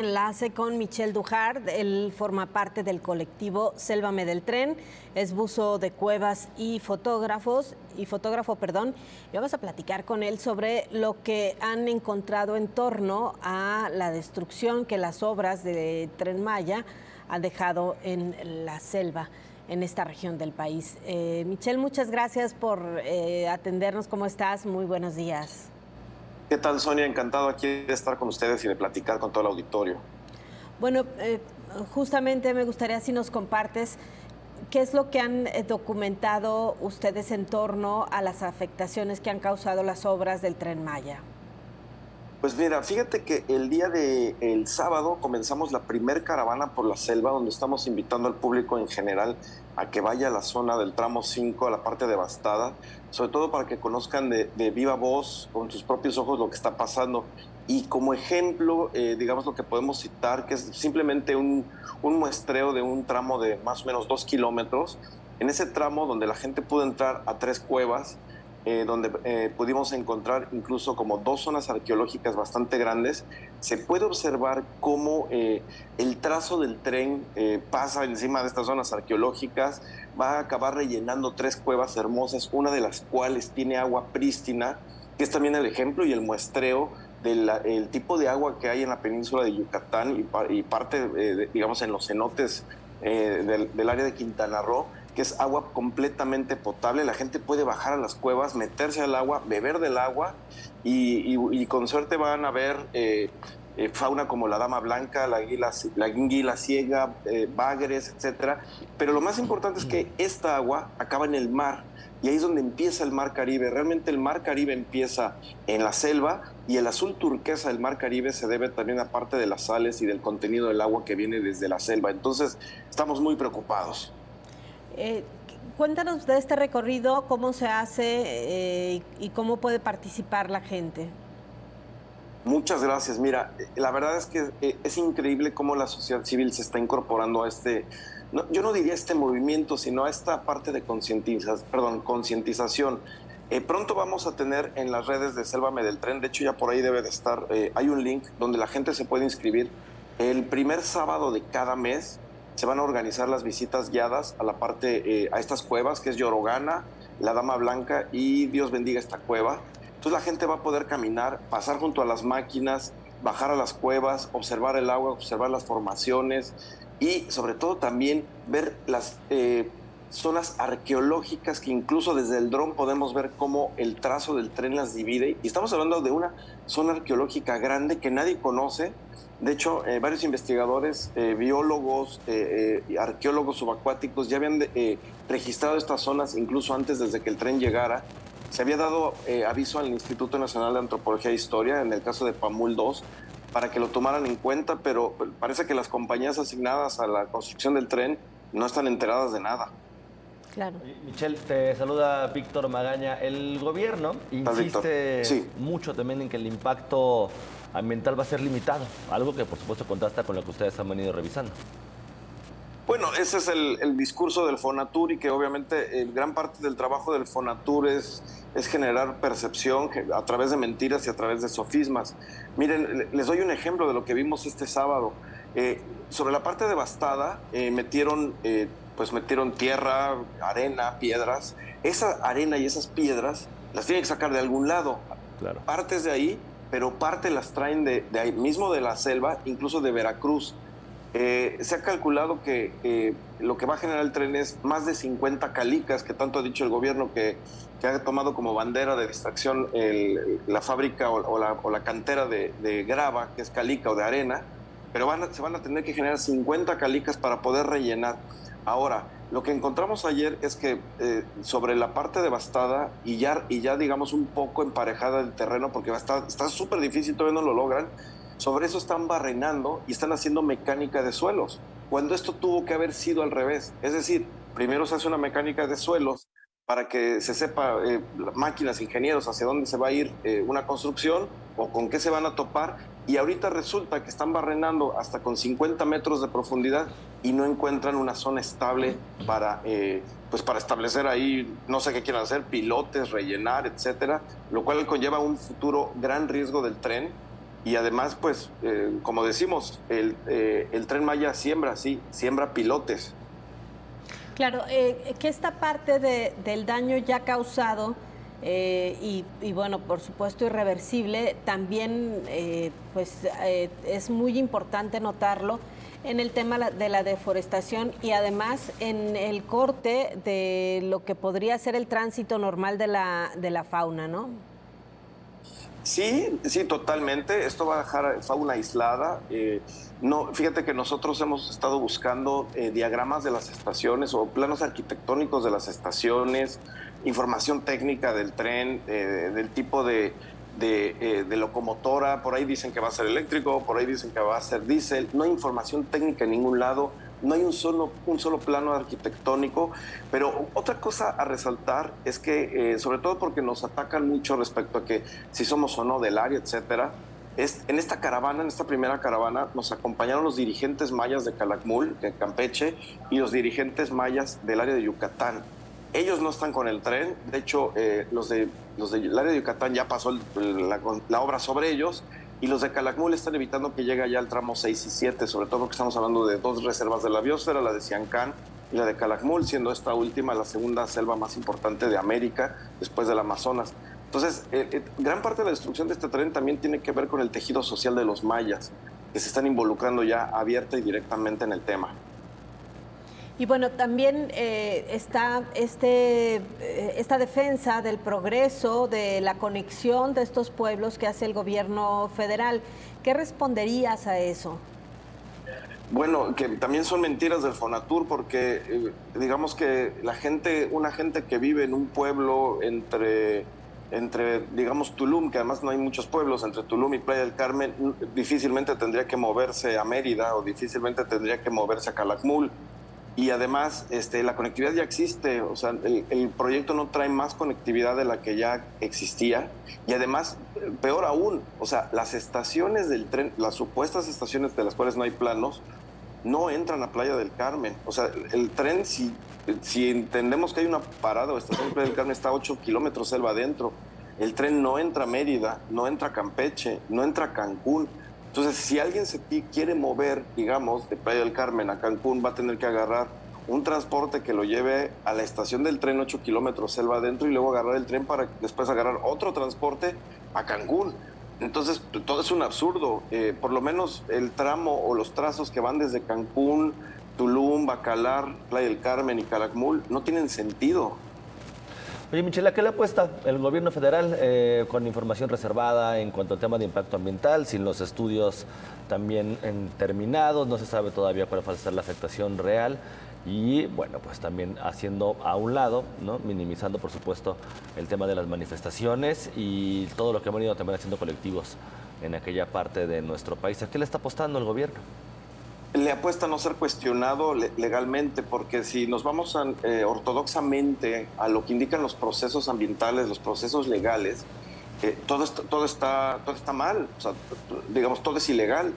Enlace con Michel Duhard. Él forma parte del colectivo Sélvame del Tren, es buzo de cuevas y fotógrafo, perdón. Y vamos a platicar con él sobre lo que han encontrado en torno a la destrucción que las obras de Tren Maya han dejado en la selva, en esta región del país. Michel, muchas gracias por atendernos. ¿Cómo estás? Muy buenos días. ¿Qué tal, Sonia? Encantado aquí de estar con ustedes y de platicar con todo el auditorio. Bueno, justamente me gustaría si nos compartes qué es lo que han documentado ustedes en torno a las afectaciones que han causado las obras del Tren Maya. Pues mira, fíjate que el sábado comenzamos la primer caravana por la selva, donde estamos invitando al público en general a que vaya a la zona del tramo 5, a la parte devastada, sobre todo para que conozcan de viva voz, con sus propios ojos, lo que está pasando. Y como ejemplo, digamos lo que podemos citar, que es simplemente un muestreo de un tramo de más o menos 2 kilómetros. En ese tramo donde la gente pudo entrar a 3 cuevas, donde pudimos encontrar incluso como 2 zonas arqueológicas bastante grandes, se puede observar cómo el trazo del tren pasa encima de estas zonas arqueológicas, va a acabar rellenando 3 cuevas hermosas, una de las cuales tiene agua prístina, que es también el ejemplo y el muestreo del tipo de agua que hay en la península de Yucatán y parte, digamos, en los cenotes del área de Quintana Roo, que es agua completamente potable. La gente puede bajar a las cuevas, meterse al agua, beber del agua y con suerte van a ver fauna como la dama blanca, la anguila ciega, bagres, etcétera. Pero lo más importante es que esta agua acaba en el mar y ahí es donde empieza el mar Caribe. Realmente el mar Caribe empieza en la selva y el azul turquesa del mar Caribe se debe también a parte de las sales y del contenido del agua que viene desde la selva. Entonces estamos muy preocupados. Eh, Cuéntanos de este recorrido, cómo se hace y cómo puede participar la gente. Muchas gracias. Mira, la verdad es que es increíble cómo la sociedad civil se está incorporando a yo no diría este movimiento, sino a esta parte de concientización. Pronto vamos a tener en las redes de Sélvame del Tren, de hecho ya por ahí debe de estar, hay un link donde la gente se puede inscribir. El primer sábado de cada mes se van a organizar las visitas guiadas a la parte, a estas cuevas, que es Yorogana, la Dama Blanca y Dios bendiga esta cueva. Entonces la gente va a poder caminar, pasar junto a las máquinas, bajar a las cuevas, observar el agua, observar las formaciones y sobre todo también ver las zonas arqueológicas que incluso desde el dron podemos ver cómo el trazo del tren las divide. Y estamos hablando de una zona arqueológica grande que nadie conoce. De hecho, varios investigadores, biólogos, arqueólogos subacuáticos ya habían registrado estas zonas incluso antes, desde que el tren llegara. Se había dado aviso al Instituto Nacional de Antropología e Historia, en el caso de PAMUL 2, para que lo tomaran en cuenta, pero parece que las compañías asignadas a la construcción del tren no están enteradas de nada. Claro. Michelle, te saluda Víctor Magaña. El gobierno ¿Estás, Víctor? insiste Sí. mucho también en que el impacto ambiental va a ser limitado, algo que por supuesto contrasta con lo que ustedes han venido revisando. Bueno, ese es el discurso del Fonatur y que obviamente gran parte del trabajo del Fonatur es generar percepción a través de mentiras y a través de sofismas. Miren, les doy un ejemplo de lo que vimos este sábado. Sobre la parte devastada metieron tierra, arena, piedras. Esa arena y esas piedras las tienen que sacar de algún lado. Claro. Partes de ahí, pero parte las traen de ahí mismo, de la selva, incluso de Veracruz. Se ha calculado que lo que va a generar el tren es más de 50 calicas, que tanto ha dicho el gobierno que ha tomado como bandera de distracción la fábrica o la cantera de grava, que es calica o de arena, pero se van a tener que generar 50 calicas para poder rellenar. Ahora, lo que encontramos ayer es que sobre la parte devastada y ya digamos un poco emparejada el terreno, porque está súper difícil, todavía no lo logran. Sobre eso están barrenando y están haciendo mecánica de suelos, cuando esto tuvo que haber sido al revés. Es decir, primero se hace una mecánica de suelos para que se sepa, máquinas, ingenieros, hacia dónde se va a ir una construcción o con qué se van a topar. Y ahorita resulta que están barrenando hasta con 50 metros de profundidad y no encuentran una zona estable para establecer ahí, no sé qué quieran hacer, pilotes, rellenar, etcétera, lo cual conlleva un futuro gran riesgo del tren. Y además, pues, como decimos, el Tren Maya siembra, sí, siembra pilotes. Claro, que esta parte del daño ya causado y bueno, por supuesto irreversible, también es muy importante notarlo en el tema de la deforestación y además en el corte de lo que podría ser el tránsito normal de la fauna, ¿no? Sí, sí, totalmente. Esto va a dejar fauna aislada. No, fíjate que nosotros hemos estado buscando diagramas de las estaciones o planos arquitectónicos de las estaciones, información técnica del tren, del tipo de locomotora. Por ahí dicen que va a ser eléctrico, por ahí dicen que va a ser diésel. No hay información técnica en ningún lado. No hay un solo plano arquitectónico, pero otra cosa a resaltar es que, sobre todo porque nos atacan mucho respecto a que si somos o no del área, etcétera, en esta caravana, en esta primera caravana, nos acompañaron los dirigentes mayas de Calakmul, de Campeche, y los dirigentes mayas del área de Yucatán. Ellos no están con el tren, de hecho, los del área de Yucatán ya pasó la obra sobre ellos, y los de Calakmul están evitando que llegue allá al tramo 6 y 7, sobre todo porque estamos hablando de dos reservas de la biosfera, la de Siancán y la de Calakmul, siendo esta última la segunda selva más importante de América, después del Amazonas. Entonces, gran parte de la destrucción de este tren también tiene que ver con el tejido social de los mayas, que se están involucrando ya abierta y directamente en el tema. Y bueno, también está esta defensa del progreso, de la conexión de estos pueblos que hace el gobierno federal. ¿Qué responderías a eso? Bueno, que también son mentiras del Fonatur, porque digamos que una gente que vive en un pueblo digamos, Tulum, que además no hay muchos pueblos, entre Tulum y Playa del Carmen, difícilmente tendría que moverse a Mérida o difícilmente tendría que moverse a Calakmul. Y además, la conectividad ya existe, o sea, el proyecto no trae más conectividad de la que ya existía. Y además, peor aún, o sea, las estaciones del tren, las supuestas estaciones de las cuales no hay planos, no entran a Playa del Carmen. O sea, el tren, si entendemos que hay una parada o estación de Playa del Carmen, está a 8 kilómetros selva adentro. El tren no entra a Mérida, no entra a Campeche, no entra a Cancún. Entonces, si alguien se quiere mover, digamos, de Playa del Carmen a Cancún, va a tener que agarrar un transporte que lo lleve a la estación del tren 8 kilómetros selva adentro y luego agarrar el tren para después agarrar otro transporte a Cancún. Entonces, todo es un absurdo. Por lo menos el tramo o los trazos que van desde Cancún, Tulum, Bacalar, Playa del Carmen y Calakmul no tienen sentido. Oye, Michelle, ¿a qué le apuesta el gobierno federal con información reservada en cuanto al tema de impacto ambiental, sin los estudios también terminados? No se sabe todavía cuál va a ser la afectación real y, bueno, pues también haciendo a un lado, ¿no? Minimizando, por supuesto, el tema de las manifestaciones y todo lo que han venido también haciendo colectivos en aquella parte de nuestro país. ¿A qué le está apostando el gobierno? Le apuesta a no ser cuestionado legalmente, porque si nos vamos ortodoxamente a lo que indican los procesos ambientales, los procesos legales, todo está mal, o sea, digamos, todo es ilegal.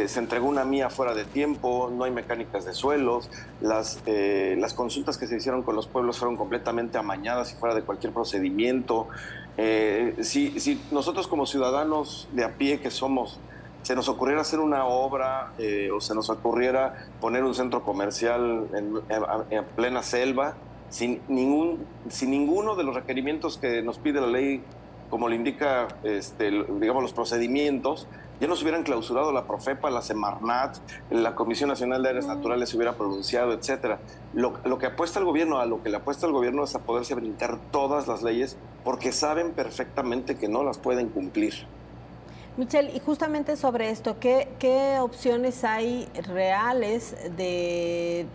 Se entregó una mía fuera de tiempo, no hay mecánicas de suelos, las consultas que se hicieron con los pueblos fueron completamente amañadas y fuera de cualquier procedimiento. Si nosotros como ciudadanos de a pie que somos, se nos ocurriera hacer una obra o se nos ocurriera poner un centro comercial en plena selva, sin ninguno de los requerimientos que nos pide la ley, como le indica, digamos, los procedimientos, ya nos hubieran clausurado la Profepa, la Semarnat, la Comisión Nacional de Áreas Naturales se hubiera pronunciado, etcétera. Lo que apuesta el gobierno, a lo que le apuesta el gobierno es a poderse brincar todas las leyes porque saben perfectamente que no las pueden cumplir. Michelle, y justamente sobre esto, ¿qué opciones hay reales de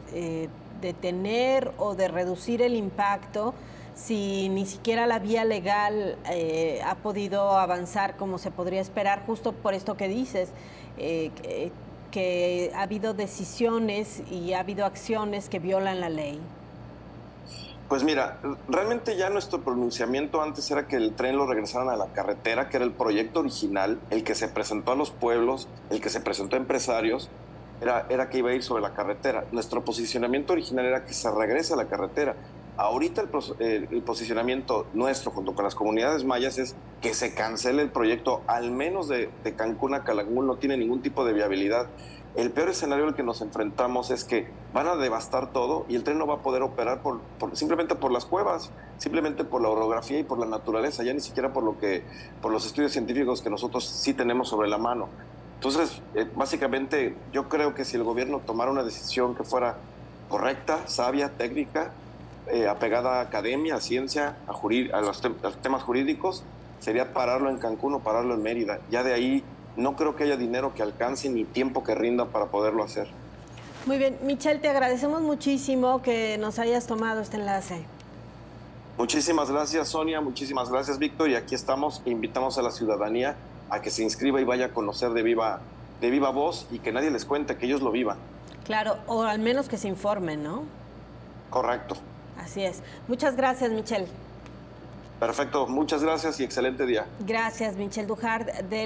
detener o de reducir el impacto si ni siquiera la vía legal ha podido avanzar como se podría esperar, justo por esto que dices, que ha habido decisiones y ha habido acciones que violan la ley? Pues mira, realmente ya nuestro pronunciamiento antes era que el tren lo regresaran a la carretera, que era el proyecto original, el que se presentó a los pueblos, el que se presentó a empresarios, era que iba a ir sobre la carretera. Nuestro posicionamiento original era que se regrese a la carretera. Ahorita el posicionamiento nuestro junto con las comunidades mayas es que se cancele el proyecto, al menos de Cancún a Calakmul, no tiene ningún tipo de viabilidad. El peor escenario al que nos enfrentamos es que van a devastar todo y el tren no va a poder operar simplemente por las cuevas, simplemente por la orografía y por la naturaleza, ya ni siquiera por los estudios científicos que nosotros sí tenemos sobre la mano. Entonces, básicamente, yo creo que si el gobierno tomara una decisión que fuera correcta, sabia, técnica, apegada a academia, a ciencia, a los temas jurídicos, sería pararlo en Cancún o pararlo en Mérida. Ya de ahí no creo que haya dinero que alcance ni tiempo que rinda para poderlo hacer. Muy bien, Michelle, te agradecemos muchísimo que nos hayas tomado este enlace. Muchísimas gracias, Sonia, muchísimas gracias, Víctor, y aquí estamos e invitamos a la ciudadanía a que se inscriba y vaya a conocer de viva voz y que nadie les cuente, que ellos lo vivan. Claro, o al menos que se informen, ¿no? Correcto. Así es. Muchas gracias, Michelle. Perfecto, muchas gracias y excelente día. Gracias, Michelle Dujard, del